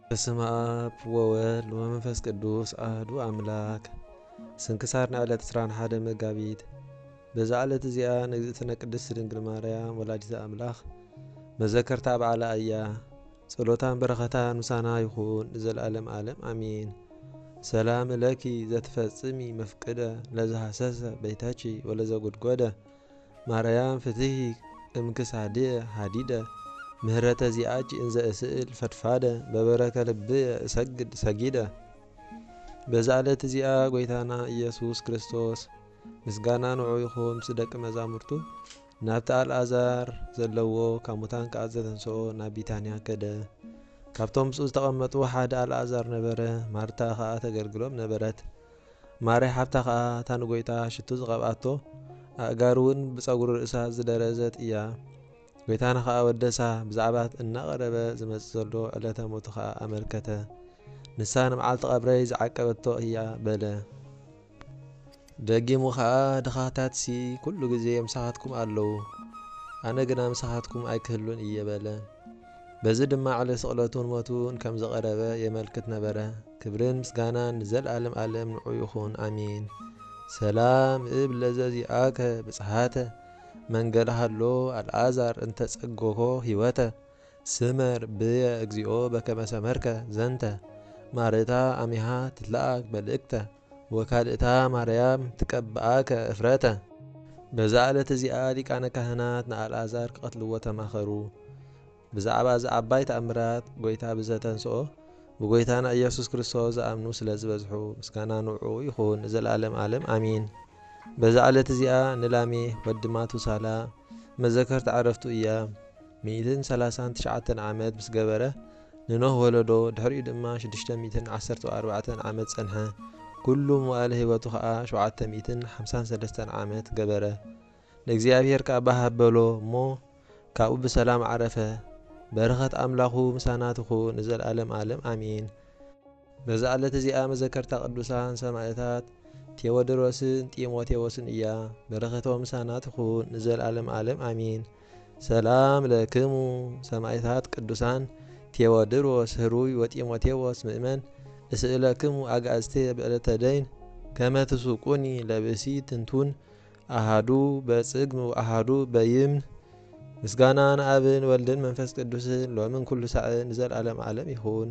በስመ አብ ወወልድ ወመንፈስ ቅዱስ አሐዱ አምላክ። ስንክሳር ዕለት 11 መጋቢት። በዛ ዕለት እዚኣ ንእግዝእትነ ቅድስት ድንግል ማርያም ወላዲተ አምላክ መዘከርታ በዓላ እያ። ጸሎታን በረኸታን ምሳና ይኹን ዘለዓለም ዓለም አሜን። ሰላም ለኪ ዘትፈጽሚ መፍቅደ ለዝሃሰሰ ቤተቺ ወለዘጉድጎደ ማርያም ፍትሒ እምክሳድየ ሃዲደ ምህረተ ዚአኪ እንዘ እስእል ፈድፋደ በበረከ ልብየ እሰግድ ሰጊደ። በዛ ዕለት እዚኣ ጎይታና ኢየሱስ ክርስቶስ ምስጋና ንዑ ይኹን ምስ ደቂ መዛሙርቱ ናብቲ አልዓዛር ዘለዎ ካብ ሙታን ከኣ ዘተንስኦ ናብ ቢታንያ ከደ። ካብቶም ምስኡ ዝተቐመጡ ሓደ አልዓዛር ነበረ። ማርታ ከኣ ተገልግሎም ነበረት። ማርያ ሓፍታ ከኣ እታ ንጎይታ ሽቱ ዝቐብኣቶ ኣእጋሩ እውን ብፀጉሪ ርእሳ ዝደረዘት እያ። ጎይታና ከኣ ወደሳ ብዛዕባ እናቐረበ ዝመጽእ ዘሎ ዕለተ ሞቱ ከኣ ኣመልከተ። ንሳ ንመዓልቲ ቀብረይ ዝዓቀበቶ እያ በለ። ደጊሙ ከኣ ድኻታትሲ ኩሉ ግዜ ምሳኻትኩም ኣለዉ፣ ኣነ ግና ምሳኻትኩም ኣይክህሉን እየ በለ። በዚ ድማ ዕለት ስቕለቱን ሞቱን ከም ዝቐረበ የመልክት ነበረ። ክብርን ምስጋናን ንዘለዓለም ዓለም ንዑ ይኹን አሜን። ሰላም እብ ለዘዚአከ ብጽሓተ መንገድሃሎ አልዓዛር እንተ ጸጎኮ ህይወተ ስመር ብየ እግዚኦ በከመ ሰመርከ ዘንተ ማርታ አሚሃ ትትለአክ መልእክተ ወካልእታ ማርያም ትቀብአከ እፍረተ። በዛ ዕለት እዚኣ ሊቃነ ካህናት ንአልዓዛር ክቐትልዎ ተማኸሩ። ብዛዕባ እዚ ዓባይ ተኣምራት ጎይታ ብዘተንስኦ ብጎይታና ኢየሱስ ክርስቶስ ዝኣምኑ ስለ ዝበዝሑ ምስጋና ንዑ ይኹን ዘለዓለም ዓለም አሜን። በዛ ዕለት እዚኣ ንላሜ ወዲ ማቱሳላ መዘከርቲ ዓረፍቱ እያ። 139 ዓመት ምስ ገበረ ንኖህ ወለዶ። ድሕሪኡ ድማ 614 ዓመት ጸንሐ። ኩሉ መዋእለ ህይወቱ ከዓ 753 ዓመት ገበረ። ለእግዚአብሔር ከዓ ባሃበሎ እሞ ካብኡ ብሰላም ዓረፈ። በረኸት ኣምላኹ ምሳና ትኹን ንዘለዓለም ዓለም አሜን። በዛ ዕለት እዚኣ መዘከርታ ቅዱሳን ሰማዕታት ቴዎድሮስን ጢሞቴዎስን እያ። በረኸቶም ምሳና ትኹን ንዘለዓለም ዓለም አሜን። ሰላም ለክሙ ሰማዕታት ቅዱሳን ቴዎድሮስ ህሩይ ወጢሞቴዎስ ምእመን እስእለክሙ አጋእዝቴ ብዕለተ ደይን ከመ ትሱቁኒ ለብእሲ ትንቱን አሃዱ በጽግም ወአሃዱ በይምን። ምስጋና ንአብን ወልድን መንፈስ ቅዱስን ሎምን ኩሉ ሰዓት ንዘለዓለም ዓለም ይኹን።